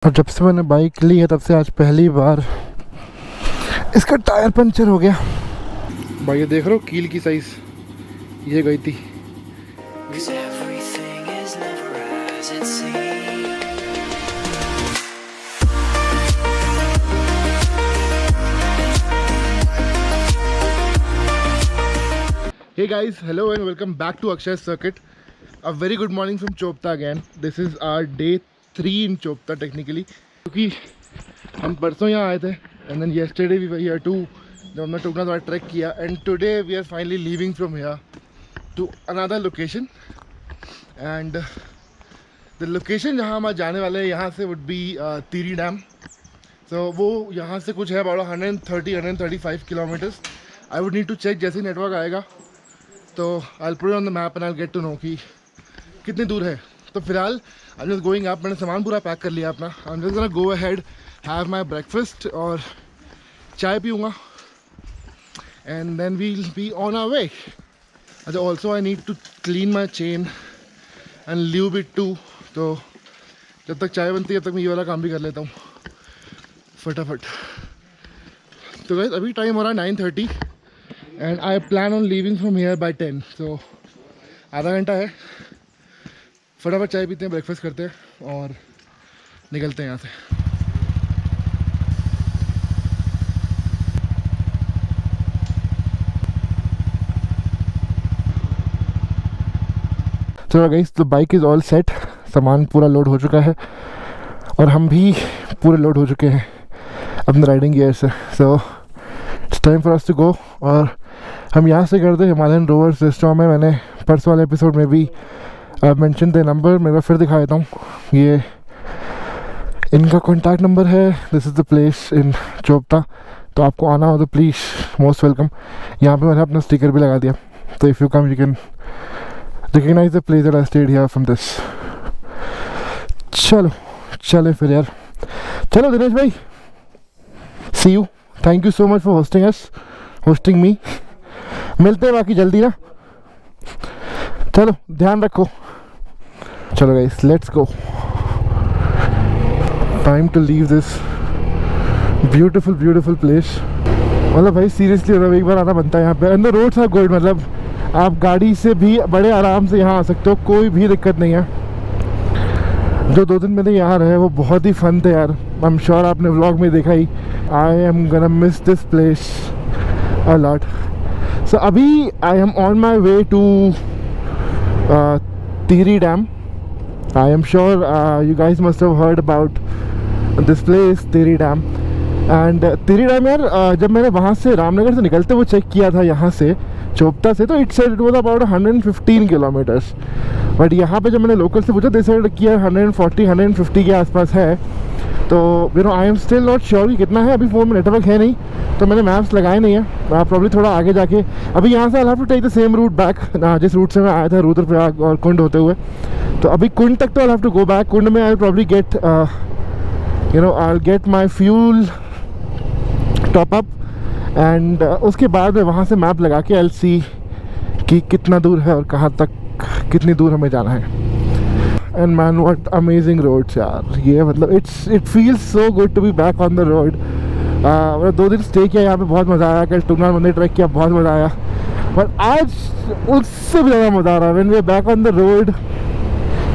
और जब से मैंने बाइक ली है तब से आज पहली बार इसका टायर पंचर हो गया। भाई ये देख रहे हो कील की साइज, ये गई थी। Hey guys, hello and welcome back to Akshay Circuit. A very good morning from Chopta again. This is our day 3 in Chopta technically. क्योंकि हम परसों यहाँ आए थे and then yesterday we were here too. जब हमने टुकना थोड़ा ट्रैक किया and today we are finally leaving from here to another location. And the location जहाँ हम आज जाने वाले हैं यहाँ से would be Tiri Dam. So वो यहाँ से कुछ है about 130-135 kilometers. I would need to check जैसे नेटवर्क आएगा तो I'll put it on the map and I'll get to know कि कितनी दूर है। तो फिलहाल I'm just going up, मैंने सामान पूरा पैक कर लिया अपना। I'm just gonna go ahead, have my breakfast और चाय पीऊँगा and then we'll be on our way. अच्छा, also I need to clean my chain and lube it too. तो जब तक चाय बनती है तब तक मैं ये वाला काम भी कर लेता हूँ फटाफट। तो गाइस अभी टाइम हो रहा है 9:30 and I plan on leaving from here by 10. So आधा घंटा है, फटाफट चाय पीते हैं, ब्रेकफास्ट करते हैं और निकलते हैं यहाँ से। चलो गाइस, तो बाइक इज़ ऑल सेट, सामान पूरा लोड हो चुका है और हम भी पूरे लोड हो चुके हैं अपने राइडिंग गियर से। So it's time for us to go. और हम यहाँ से करते हिमालयन रोवर्स रेस्टोरेंट में। मैंने परसों वाले एपिसोड में भी मेंशन द नंबर, मैं फिर दिखा देता हूँ। ये इनका कॉन्टैक्ट नंबर है। This is the place in Chopta. तो आपको आना हो तो प्लीज़ मोस्ट वेलकम। यहाँ पे मैंने अपना स्टिकर भी लगा दिया, तो if you come you can recognize the place that I stayed here from this. चलो फिर यार, चलो दिनेश भाई, see you. Thank you so much for hosting me. मिलते हैं बाकी जल्दी ना। चलो ध्यान रखो। चलो guys, let's go. Time to leave this beautiful place. मतलब भाई सीरियसली मतलब एक बार आना बनता है यहाँ पे। And the roads are good, मतलब आप गाड़ी से भी बड़े आराम से यहाँ आ सकते हो, कोई भी दिक्कत नहीं है। जो 2 दिन मैंने यहाँ रहे वो बहुत ही फन थे यार। आई एम श्योर आपने व्लॉग में देखा ही। I am gonna miss this place a lot. So अभी I am on my way to Tiri Dam. I am sure you guys must have heard about this place, Tiri Dam. And Tiri Dam यार, जब मैंने वहाँ से रामनगर से निकलते हुए check किया था यहाँ से चोपता से, तो it said it was about 115 kilometres. But यहाँ पे जब मैंने लोकल से पूछा तो सेड किया 140-150 के आसपास है। तो you know I am still not sure कि कितना है। अभी फ़ोन में नेटवर्क है नहीं तो मैंने मैप्स लगाए नहीं है। प्रॉब्ली थोड़ा आगे जाके, अभी यहाँ से I have to take the same route back जिस रूट से मैं आया था, रुद्रप्रयाग और कुंड होते हुए। तो अभी कुंड तक तो I have to go back. Kund में I probably get I get my fuel top up and उसके बाद मैं वहाँ से मैप लगा के LC कि कितना दूर है और कहाँ तक कितनी दूर हमें जाना है। And man what amazing roads यार। ये मतलब it feels so good to be back on the road. मैंने 2 दिन स्टे किया यहाँ पे, बहुत मज़ा आया। कल टुंगनार मंदिर ट्रैक किया, बहुत मज़ा आया। बट आज उससे भी ज़्यादा मज़ा आ रहा है when we are back on the road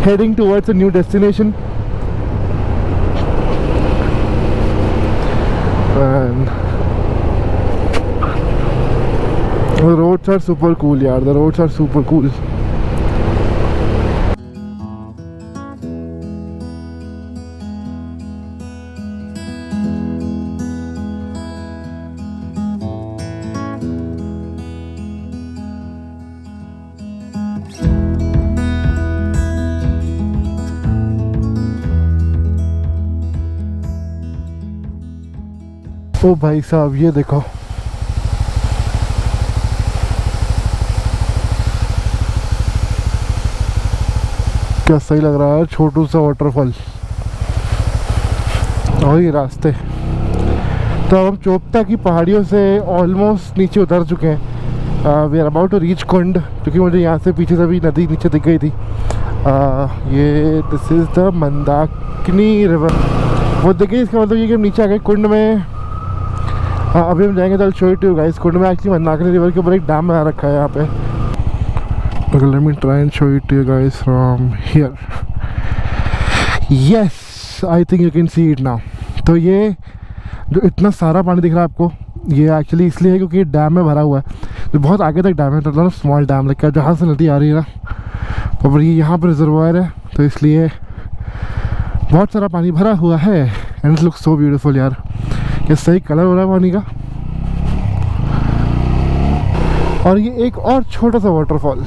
heading towards a new destination. The roads are super cool यार, the roads are super cool. ओ भाई साहब, ये देखो क्या सही लग रहा है, छोटू सा वाटरफॉल और ये रास्ते। तो अब हम चोपता की पहाड़ियों से ऑलमोस्ट नीचे उतर चुके हैं। We are about to reach Kund, क्योंकि मुझे यहाँ से पीछे से भी नदी नीचे दिख गई थी। ये this is the Mandakini river. वो देखिए, इसका मतलब ये कि हम नीचे आ गए कुंड में। हाँ, अभी हम जाएंगे तो शो इट यू गाइस। कुंड में एक्चुअली मंदाकिनी रिवर के ऊपर एक डैम बना रखा है यहाँ पे। Okay, let me try and show it to you guys from here. Yes, I think you can see it now. तो ये जो इतना सारा पानी दिख रहा है आपको, ये एक्चुअली इसलिए है क्योंकि ये डैम में भरा हुआ है। जो बहुत आगे तक डैम है, मतलब स्मॉल डैम लग जहाँ से नदी आ रही है ना, और ये यहाँ पर रिजर्वायर है, तो इसलिए बहुत सारा पानी भरा हुआ है। And it looks so beautiful यार। ये सही कलर हो रहा है पानी का। और ये एक और छोटा सा वाटरफॉल।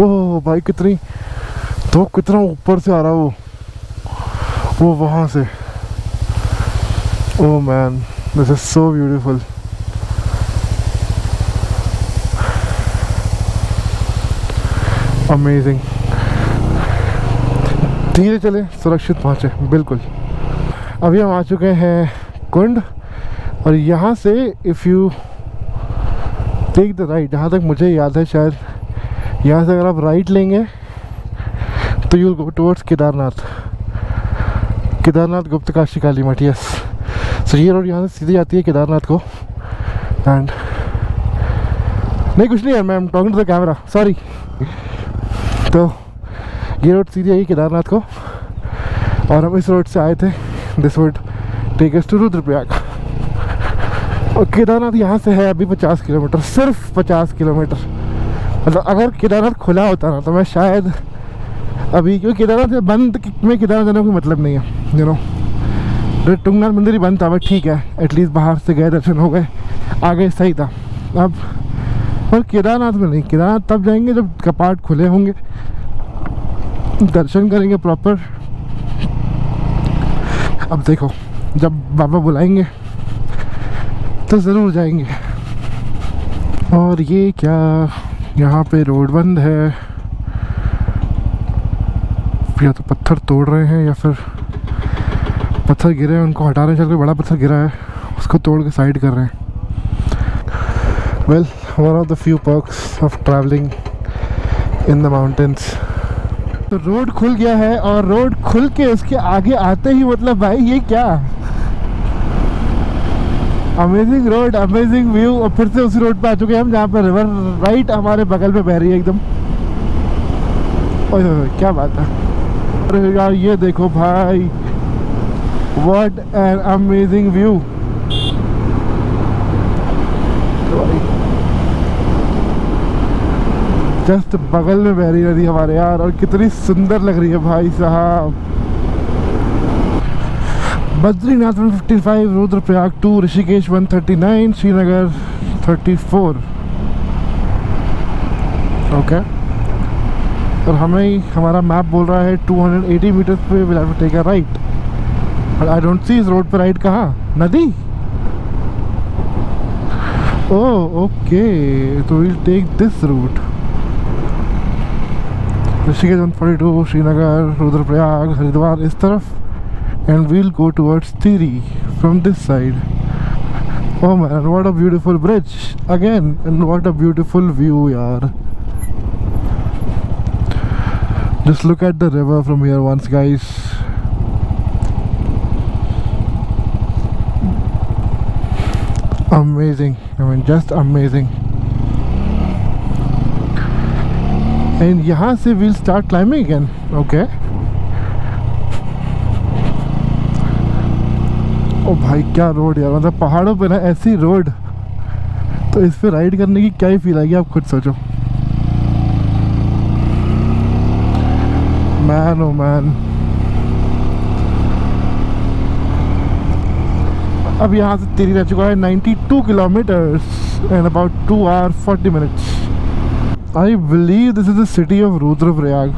ओह भाई, कितनी तो कितना ऊपर से आ रहा वो वहाँ से। Oh man, this is so beautiful. Amazing. धीरे चले, सुरक्षित पहुँचे, बिल्कुल। अभी हम आ चुके हैं कुंड, और यहाँ से if you take the right, जहाँ तक मुझे याद है शायद यहाँ से अगर आप राइट लेंगे तो you will go towards Kedarnath गुप्त काशी काली मठ। यस, सो ये रोड यहाँ से सीधी जाती है केदारनाथ को। एंड नहीं, कुछ नहीं है, मैं talking to the camera, sorry. तो ये रोड सीधी आई केदारनाथ को, और हम इस रोड से आए थे। This would take us to Rudraprayag. और केदारनाथ यहाँ से है अभी 50 किलोमीटर, सिर्फ 50 किलोमीटर। मतलब अगर केदारनाथ खुला होता ना तो मैं शायद अभी, क्योंकि केदारनाथ बंद में केदारनाथ जाने का कोई मतलब नहीं है, यू नो। तुंगनाथ मंदिर ही बंद था, बट ठीक है, एटलीस्ट बाहर से गए, दर्शन हो गए, आगे सही था। अब पर केदारनाथ में नहीं, केदारनाथ तब जाएंगे जब कपाट खुले होंगे, दर्शन करेंगे प्रॉपर। अब देखो, जब बाबा बुलाएंगे तो ज़रूर जाएंगे। और ये क्या, यहाँ पे रोड बंद है, या तो पत्थर तोड़ रहे हैं या फिर पत्थर गिरे हैं उनको हटा रहे हैं। चल, कोई बड़ा पत्थर गिरा है उसको तोड़ के साइड कर रहे हैं। Well, one of the few perks of travelling in the mountains. तो रोड खुल गया है, और रोड खुल के उसके आगे आते ही मतलब भाई ये क्या, अमेजिंग रोड, अमेजिंग व्यू। और फिर से उसी रोड पे आ चुके हैं हम जहाँ पे रिवर राइट हमारे बगल में बह रही है एकदम। ओए क्या बात है। अरे यार ये देखो भाई, what an amazing view. Just बगल में बह रही नदी हमारे यार, और कितनी सुंदर लग रही है भाई साहब। बद्रीनाथ 155, रुद्रप्रयाग 2, ऋषिकेश 139, श्रीनगर 34। ओके, और हमें हमारा मैप बोल रहा है 280 मीटर पे will have to take a right. But I don't see इस रोड पे राइट कहाँ, नदी। ओह ओके, तो will take this route. Rishikesh 142, Srinagar, Rudraprayag, Haridwar इस तरफ, and we'll go towards Tiri from this side. Oh man, what a beautiful bridge again, and what a beautiful view yaar. Just look at the river from here once guys. Amazing, I mean just amazing. And यहाँ से we'll start climbing again. Okay. ओ भाई क्या road यार, मतलब पहाड़ों पे ना ऐसी रोड, तो इस पे राइड करने की क्या ही फील आएगी, आप खुद सोचो। Man oh man. अब यहाँ से तिरी रह चुका है 92 kilometers and about 2 hours 40 minutes। I believe this is the city of Rudraprayag.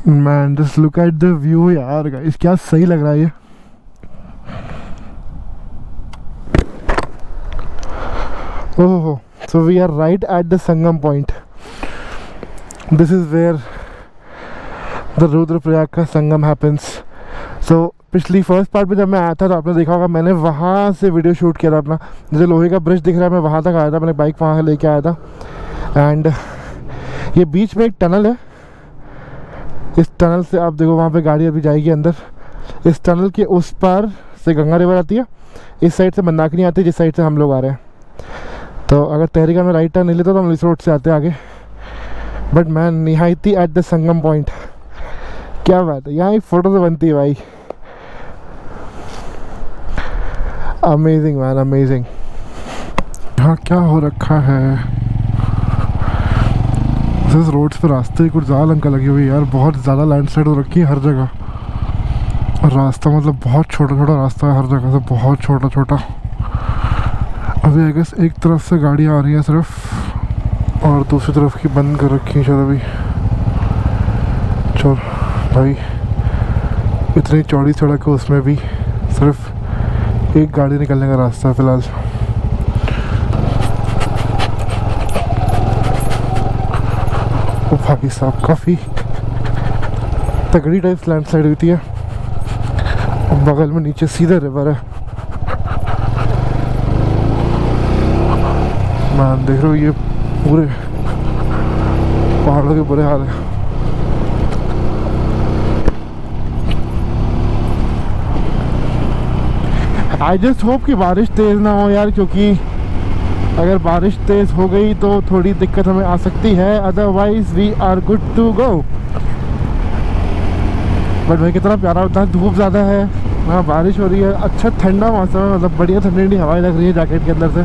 Man just look at the view यार गाइस, क्या सही लग रहा है ये। Oh, so we are right at the sangam point. This is where the Rudraprayag का sangam happens. सो पिछली first part में जब मैं आया था तो आपने देखा होगा मैंने वहाँ से वीडियो शूट किया था अपना। जैसे लोहे का ब्रिज दिख रहा है, मैं वहाँ तक आया था, मैंने बाइक वहाँ लेके आया था। एंड ये बीच में एक टनल है, इस टनल से आप देखो वहाँ पे गाड़ी अभी जाएगी अंदर। इस टनल के उस पार से गंगा रिवर आती है, इस साइड से मंदाकिनी आती है, जिस साइड से हम लोग आ रहे हैं। तो अगर तहरीका में राइट टर्न नहीं लेता तो हम इस रोड से आते आगे। बट मैं निहायती एट द संगम पॉइंट, क्या बात है, यहाँ एक फ़ोटो तो बनती है भाई। Amazing man, amazing. यहाँ क्या हो रखा है, इस रोड्स पे रास्ते की कुछ ज़्यादा लंका लगी हुई है यार। बहुत ज़्यादा लैंडस्लाइड हो रखी है हर जगह, और रास्ता मतलब बहुत छोटा छोटा रास्ता है हर जगह से, बहुत छोटा छोटा। अभी आई गेस एक तरफ से गाड़ी आ रही है सिर्फ, और दूसरी तरफ की बंद कर रखी है शायद अभी। चल भाई, इतनी चौड़ी सड़क है, उसमें भी सिर्फ एक गाड़ी निकलने का रास्ता है फ़िलहाल। ओ भाई साहब, काफ़ी तगड़ी टाइप लैंडस्लाइड हुई थी है। और बगल में नीचे सीधा रिवर है। मैं देख रहा हूँ ये पूरे पहाड़ों के बुरे हाल है। आई जस्ट होप कि बारिश तेज़ ना हो यार, क्योंकि अगर बारिश तेज़ हो गई तो थोड़ी दिक्कत हमें आ सकती है। Otherwise we are good to go. But भाई कितना प्यारा होता है, धूप ज़्यादा है ना, बारिश हो रही है, अच्छा ठंडा मौसम है, मतलब बढ़िया ठंडी ठंडी हवाएं लग रही है जैकेट के अंदर से।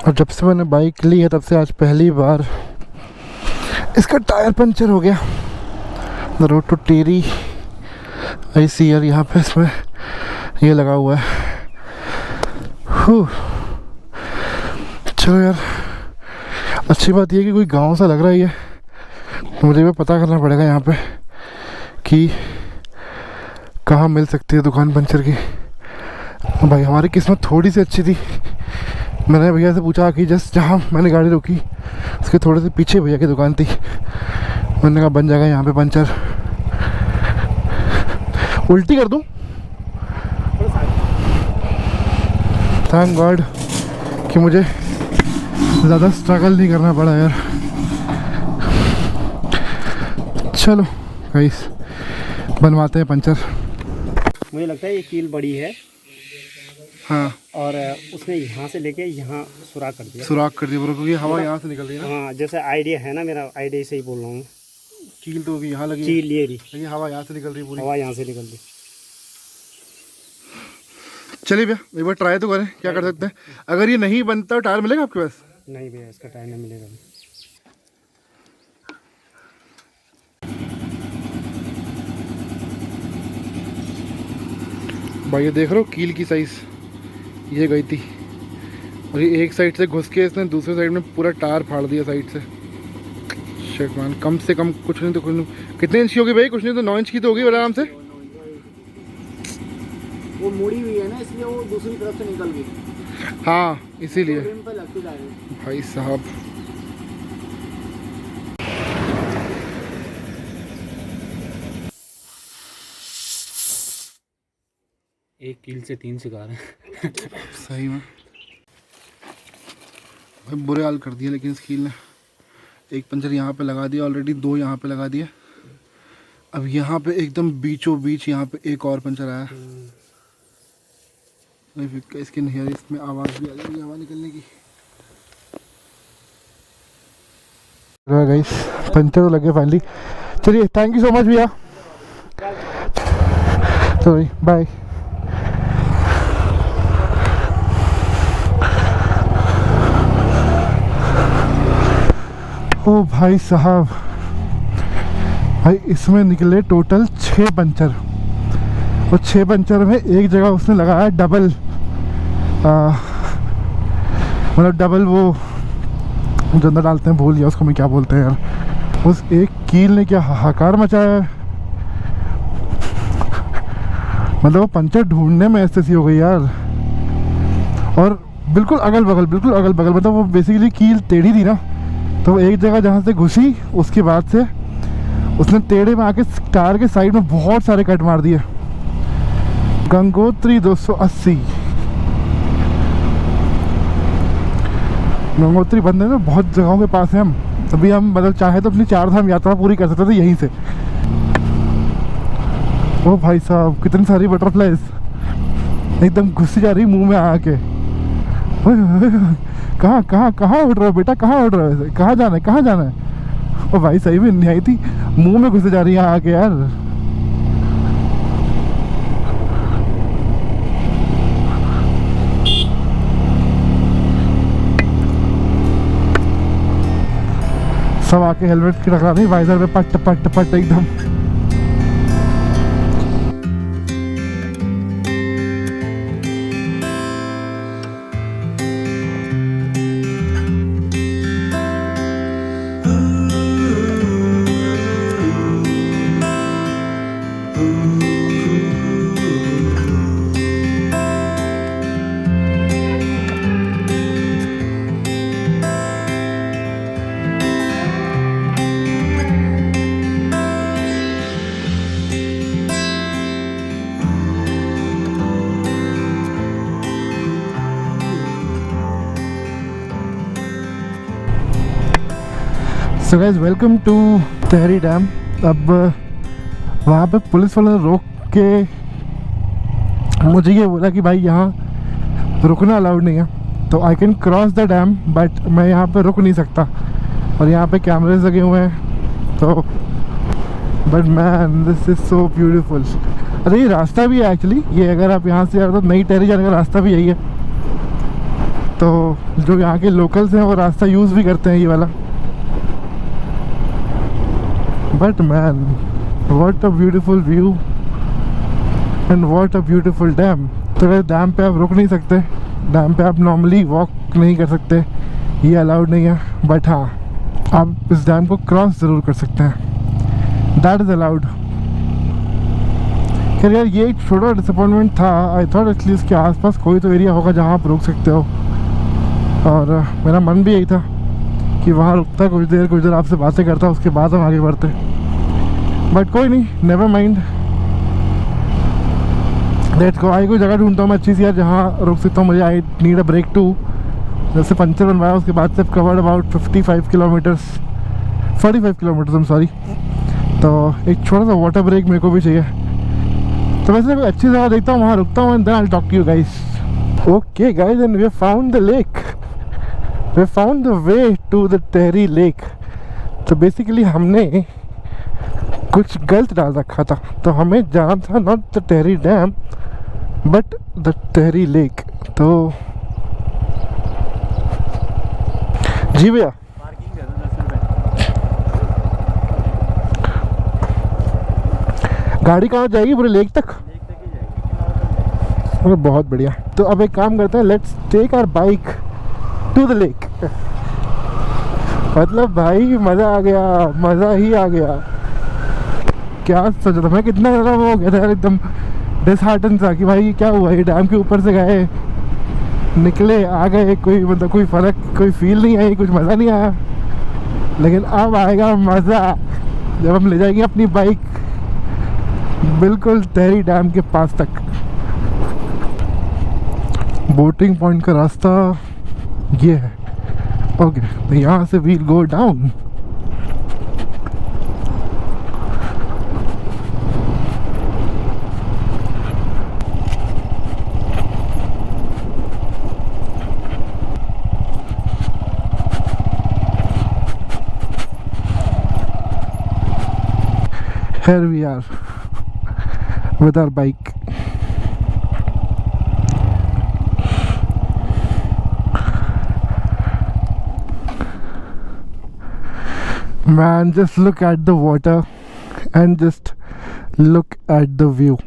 और जब से मैंने बाइक ली है तब से आज पहली बार इसका टायर पंचर हो गया। द रोड टू टेरी आई सी यार, यहाँ पे इसमें ये लगा हुआ है। चलो यार, अच्छी बात ये कि कोई गांव सा लग रहा है ये। मुझे भी पता करना पड़ेगा यहाँ पे कि कहाँ मिल सकती है दुकान पंचर की। भाई हमारी किस्मत थोड़ी सी अच्छी थी, मैंने भैया से पूछा कि जस्ट जहाँ मैंने गाड़ी रोकी उसके थोड़े से पीछे भैया की दुकान थी। मैंने कहा बन जाएगा यहाँ पे पंचर। उल्टी कर दूँ? थैंक गॉड कि मुझे ज़्यादा स्ट्रगल नहीं करना पड़ा यार। चलो गाइस, बनवाते हैं पंचर। मुझे लगता है ये कील बड़ी है। हाँ, और उसने यहाँ से लेके यहाँ सुराख कर दिया। सुराख कर दिया क्योंकि हवा यहाँ से निकल रही है ना। हाँ, जैसे आइडिया है ना, मेरा आइडिया से ही बोल रहा हूँ। कील तो अभी यहाँ लगी, कील ये रही, लेकिन हवा यहाँ से निकल रही है पूरी। हवा यहाँ से निकल रही। चलिए भैया एक बार ट्राई तो करें, क्या कर सकते हैं। अगर ये नहीं बनता टायर मिलेगा आपके पास? नहीं भैया, इसका टायर नहीं मिलेगा। भाई ये देख रहे हो कील की साइज, ये गई थी और ये एक साइड से घुस के इसने दूसरे साइड में पूरा टायर फाड़ दिया साइड से। शिट मैन, कम से कम कुछ नहीं तो कुछ नहीं, कितने इंच की होगी भाई? कुछ नहीं तो 9 इंच की तो होगी आराम से। वो मुड़ी हुई है ना, इसलिए वो दूसरी तरफ से निकल गई। हाँ इसीलिए तो भाई साहब। एक कील से 3 शिकार हैं। सही में भाई बुरे हाल कर दिया। लेकिन इस कील ने एक पंचर यहाँ पे लगा दिया ऑलरेडी, 2 यहाँ पे लगा दिया। अब यहाँ पे एकदम बीचों बीच यहाँ पे एक और पंचर आया। इसकी नहीं, इसमें आवाज़ भी आ रही है हवा निकलने की। गाइस पंचर तो लगे फाइनली। चलिए थैंक यू सो मच भैया, सॉरी बाय। ओ भाई साहब, भाई इसमें निकले टोटल 6 पंचर, और 6 पंचर में एक जगह उसने लगाया डबल, मतलब डबल वो जो अंदर डालते हैं, भूल गया उसको मैं क्या बोलते हैं यार। उस एक कील ने क्या हाहाकार मचाया है, मतलब वो पंचर ढूंढने में ऐसी हो गई यार। और बिल्कुल अगल बगल, बिल्कुल अगल बगल, मतलब वो बेसिकली कील टेढ़ी थी ना, तो एक जगह जहाँ से घुसी उसके बाद से उसने टेढ़े में आके टायर के साइड में बहुत सारे कट मार दिए। गंगोत्री 280। गंगोत्री बंद है ना, बहुत जगहों के पास है। हम अभी हम मतलब चाहे तो अपनी 4 धाम यात्रा पूरी कर सकते थे यहीं से। ओ भाई साहब, कितनी सारी बटरफ्लाइज एकदम घुसी जा रही मुंह में आके। कहाँ कहाँ कहाँ उड़ रहा है बेटा, कहाँ उड़ रहा है वैसे, कहाँ जाना है, कहाँ जाना है? ओ भाई सही में नहीं आई थी, मुंह में घुसे जा रही है आके यार। सब आके हेलमेट की टकरा नहीं, वाइजर पे पट पट पट एकदम। So guys, welcome to Tehri dam. अब वहाँ पे पुलिस वाले ने रोक के मुझे ये बोला कि भाई यहाँ रुकना अलाउड नहीं है, तो I can cross the dam but मैं यहाँ पे रुक नहीं सकता। और यहाँ पे कैमरेज लगे हुए हैं, तो but man this is so beautiful. अरे ये रास्ता भी है एक्चुअली, ये अगर आप यहाँ से जा रहे हो तो नई टेहरी जाने का रास्ता भी यही है। तो जो यहाँ के लोकल्स हैं वो रास्ता यूज़ भी करते हैं ये वाला। But man, what a beautiful view and what a beautiful dam. तो डैम पे आप रुक नहीं सकते, डैम पे आप नॉर्मली वॉक नहीं कर सकते, ये अलाउड नहीं है। बट हाँ, आप इस डैम को क्रॉस ज़रूर कर सकते हैं, दैट इज़ अलाउड। खैर यार, ये एक छोटा डिसअपॉइंटमेंट था। आई थॉट एटलीस्ट के आसपास कोई तो एरिया होगा जहाँ आप रुक सकते हो, और मेरा मन भी यही था कि वहाँ रुकता, कुछ देर आपसे बातें करता, उसके बाद हम आगे बढ़ते। बट कोई नहीं, नेवर माइंड, लेट्स गो। आई कोई जगह ढूंढता हूँ मैं अच्छी सी यार जहाँ रुक सकता हूँ। मुझे I need a break too. जैसे पंचर बनवाया उसके बाद से covered about 55 kilometers, 45 kilometers, I am sorry. तो एक छोटा सा वाटर ब्रेक मेरे को भी चाहिए। तो वैसे कोई अच्छी जगह देखता हूँ, वहाँ रुकता हूँ, and then I will talk to you guys. Okay guys, and we have found the lake, we found the way to the Tehri lake. तो बेसिकली हमने कुछ गलत डाल रखा था, तो हमें जाना था not the Tehri dam but the Tehri lake. तो जी भैया, गाड़ी कहाँ जाएगी? पूरे लेक तक? अरे बहुत बढ़िया। तो अब एक काम करते हैं, let's take our bike to the lake. मतलब भाई मज़ा आ गया, मज़ा ही आ गया। क्या सोचा था मैं, कितना ज़्यादा वो हो गया था यार, एकदम डिसहार्टन सा कि भाई क्या हुआ, ये डैम के ऊपर से गए, निकले, आ गए, कोई मतलब कोई फ़र्क, कोई फील नहीं आई, कुछ मज़ा नहीं आया। लेकिन अब आएगा मज़ा जब हम ले जाएंगे अपनी बाइक बिल्कुल टेहरी डैम के पास तक। बोटिंग पॉइंट का रास्ता ये है। ओके, तो यहाँ से we'll go down. Here we are with our bike. Man, just look at the water and just look at the view.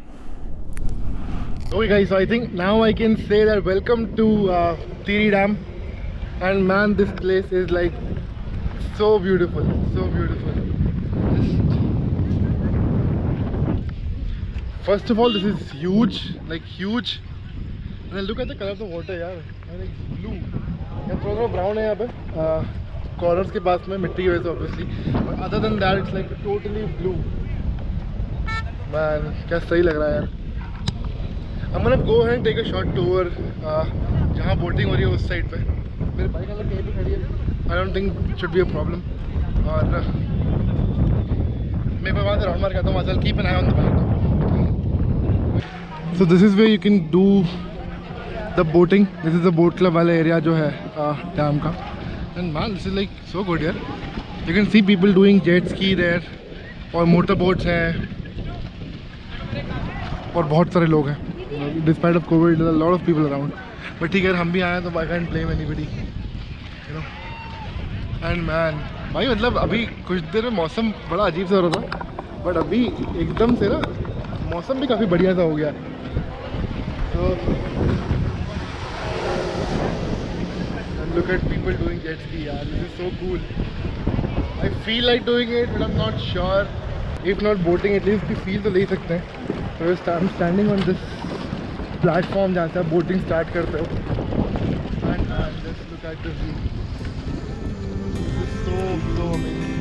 Okay guys, so I think now I can say that welcome to Tirri Dam, and man, this place is like so beautiful, so beautiful. First of all, this is huge, like huge. And look at the color of the water, yaar. And it's blue. Yeah, थोड़ा brown है यहाँ पे, corners के पास में मिट्टी की वजह से obviously. But other than that, it's like totally blue. Man, क्या सही लग रहा है यार. I'm gonna go ahead and take a short tour जहाँ बोटिंग हो रही है उस साइड पे। मेरी बाइक अलग कहीं भी खड़ी है, I don't think should be a problem. और मैं वहाँ से राउंड मार के आता हूँ, वहाँ से keep an eye on the bike. So this is way you can do the boating. This is the boat club वाला एरिया जो है डैम का। And man this is like so good यार। You can see people doing jet ski there, और motor boats हैं, और बहुत सारे लोग हैं। Despite of covid there are lot of people around, but ठीक है हम भी आए हैं तो I can't blame anybody, you know. And man भाई मतलब अभी कुछ देर में मौसम बड़ा अजीब सा हो रहा था, बट अभी एकदम से ना मौसम भी काफ़ी बढ़िया सा हो गया। तो look at people doing jet ski यार, this is so cool. I feel like doing it but I am not sure. If not boating at least भी फील तो ले सकते हैं। तो I am standing on this platform जहाँ से आप बोटिंग स्टार्ट करते हो। And just look at the view, so amazing.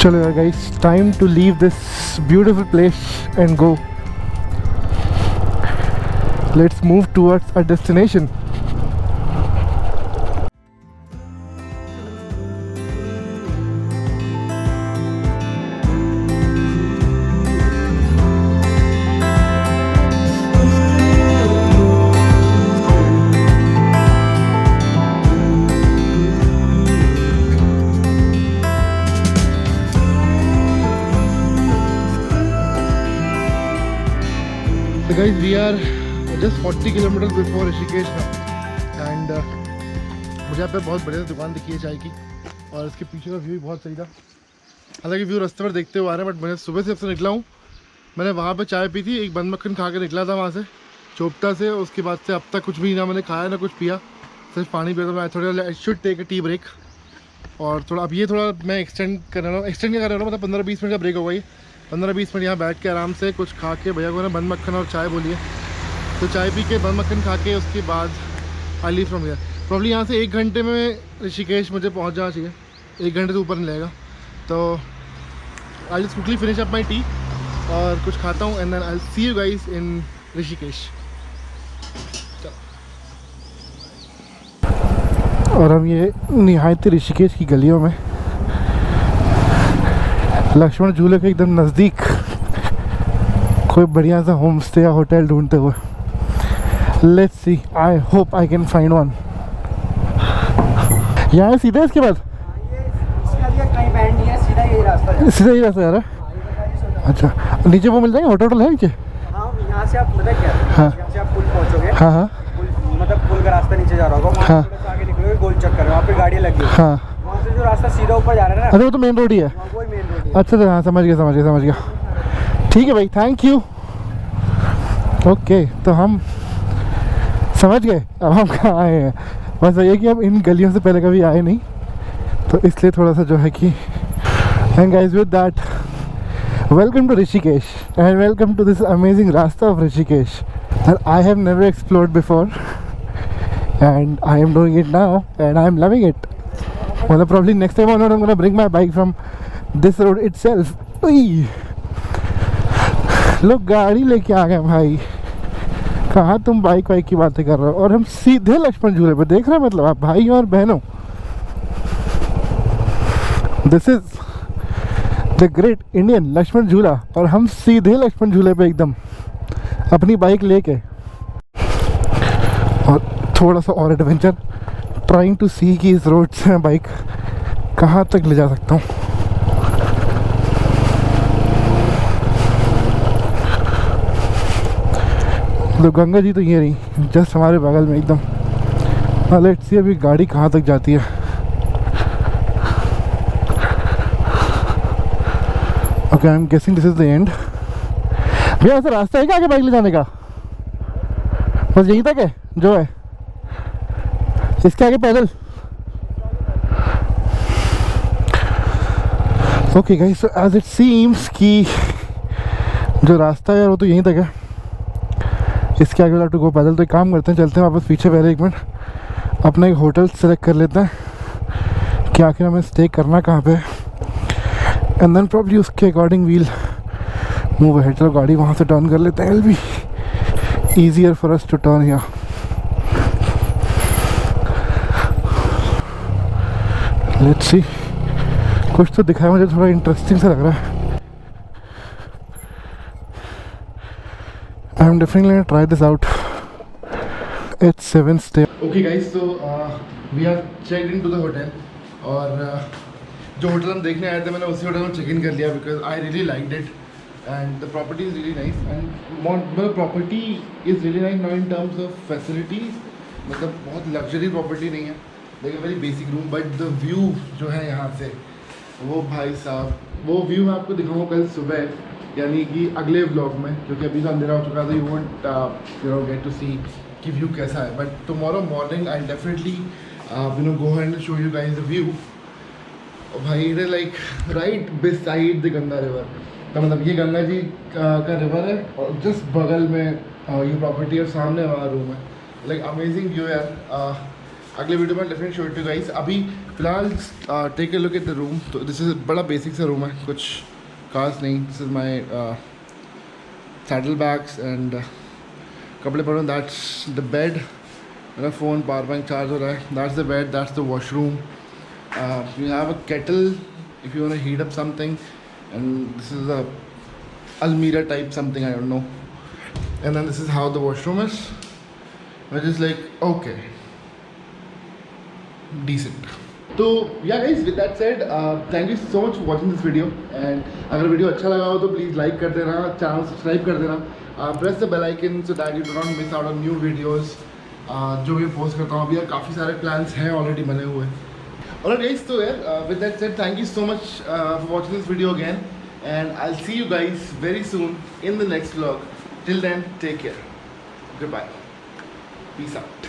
चलो यार guys, time to leave this beautiful place and go. Let's move towards our destination. So guys, we are just 40 kilometers before Rishikesh now, and मुझे यहाँ पे बहुत बढ़िया दुकान दिखी है चाय की, और इसके पीछे का व्यू भी बहुत सही था। हालांकि व्यू रास्ते पर देखते हुए आ रहे हैं, बट मैंने सुबह से जब से निकला हूँ, मैंने वहाँ पे चाय पी थी, एक बंद मक्खन खा के निकला था वहाँ से चोपता से। उसके बाद से अब तक कुछ भी ना मैंने खाया ना कुछ पिया, सिर्फ पानी पिया। तो मैं थोड़ा I should take a tea break, और थोड़ा अब ये थोड़ा मैं एक्सटेंड कर रहा हूँ। एक्सटेंड क्या कर रहा हूँ, मतलब 15-20 मिनट का ब्रेक होगा ये। 15-20 मिनट यहाँ बैठ के आराम से कुछ खा के, भैया को ना बंद मक्खन और चाय बोलिए, तो चाय पी के बंद मक्खन खा के उसके बाद I leave from here. Probably यहाँ से 1 घंटे में ऋषिकेश मुझे पहुँच जाना चाहिए, 1 घंटे से ऊपर नहीं लगेगा। तो I just quickly finish up my tea और कुछ खाता हूँ, and then I will see you guys in Rishikesh. और हम ये निहायत ऋषिकेश की गलियों में लक्ष्मण झूले के एकदम नज़दीक कोई बढ़िया सा होम स्टे या होटल ढूंढते हुए। Let's see, I hope I can find one. यहाँ सीधा इसके बाद कहीं बैंड नहीं है, सीधा यही रास्ता है। सीधा ही रास्ता है यार। अच्छा, नीचे वो मिल जाएंगे, होटल है नीचे? हाँ, यहाँ से आप मतलब क्या, हाँ, यहाँ से आप पुल पहुँचोगे। हाँ हाँ, मतलब पुल का रास्ता नीचे जा रहा होगा, हाँ, थोड़ा सा आगे निकलोगे, गोल चक्कर है, वहाँ पे गाड़ी लगी है। हाँ, वहाँ से जो रास्ता सीधा ऊपर जा रहा है ना, अरे वो तो मेन रोड ही है। वही मेन रोड है। अच्छा हाँ, समझ गया। ठीक है भाई, थैंक यू। ओके, तो हम समझ गए अब हम कहाँ आए हैं। बस ये कि हम इन गलियों से पहले कभी आए नहीं, तो इसलिए थोड़ा सा जो है कि, and guys with that, welcome to Rishikesh and welcome to this amazing रास्ता of Rishikesh that I have never explored before, and I am doing it now and I am loving it. Well, probably next time on I'm gonna bring my bike from this road itself. उई, लोग गाड़ी लेके आ गए भाई, कहाँ तुम bike वाइक की बातें कर रहे हो, और हम सीधे लक्ष्मण झूले पे। देख रहे हैं मतलब आप भाई और बहनों, द ग्रेट इंडियन लक्ष्मण झूला, और हम सीधे लक्ष्मण झूले पे एकदम अपनी बाइक लेके, और थोड़ा सा और एडवेंचर, ट्राइंग टू सी कि इस रोड से मैं बाइक कहाँ तक ले जा सकता हूँ। तो गंगा जी तो ये रही जस्ट हमारे बगल में एकदम। लेट्स सी अभी गाड़ी कहाँ तक जाती है। Okay, I am guessing this is the end. भैया ऐसा रास्ता है क्या आगे बाइक ले जाने का? बस यहीं तक है जो है, इसके आगे पैदल? Okay guys, so as it seems कि जो रास्ता है वो तो यहीं तक है, इसके आगे टू गो पैदल। तो एक काम करते हैं, चलते हैं वापस पीछे। पहले एक मिनट अपना एक होटल सेलेक्ट कर लेते हैं कि आखिर हमें स्टे करना कहाँ पे, एंड देन प्रॉब्ली उसके अकॉर्डिंग वील मूव अहेड। चलो गाड़ी वहाँ से टर्न कर लेते हैं, it will be easier for us to turn here. Let's see, कुछ तो दिखा है मुझे, थोड़ा इंटरेस्टिंग सा लग रहा है। I'm definitely gonna try this out. It's 7 stay. Okay guys, so we have checked into the hotel, और जो होटल हम देखने आए थे मैंने उसी होटल में चेक इन कर लिया, because I really liked it and the property is really nice, and मतलब property is really nice not in terms of facilities, मतलब बहुत लग्जरी प्रॉपर्टी नहीं है, लेकिन very basic room, but the view जो है यहाँ से, वो भाई साहब, वो व्यू मैं आपको दिखाऊंगा कल सुबह, यानी कि अगले व्लॉग में, क्योंकि अभी तो अंधेरा हो चुका था, you won't you know get to see कि व्यू कैसा है, but tomorrow morning I definitely you know go and show you guys the view. भाई it is like right beside the Ganga river, तो मतलब ये गंगा जी का रिवर है और जस्ट बगल में ये प्रॉपर्टी और सामने हमारा रूम है, लाइक अमेजिंग व्यू यार। अगले वीडियो में definitely show it to guys. अभी फिलहाल take a look at the room. तो दिस इज बड़ा बेसिक सा रूम है, कुछ खास नहीं। This is my saddle bags and कपड़े पड़े, दैट्स द बेड, मेरा फ़ोन पावर बैंक चार्ज हो रहा है, that's the bed, that's the washroom. You have a kettle if you want to heat up something, and this is a अलमीरा type something, I don't know, and then this is how the washroom is, which is like okay decent. तो yeah guys, with that said, thank you so much for watching this video, and अगर video अच्छा लगा हो तो please like कर देना, channel subscribe कर देना, press the bell icon so that you do not miss out on new videos जो भी पोस्ट करता हूँ। अभी यार काफ़ी सारे प्लान्स हैं ऑलरेडी बने हुए। और गाइस, तो यार with that said, thank you so much for watching this video again, and I'll see you guys very soon in the next vlog. Till then, take care, goodbye, peace out.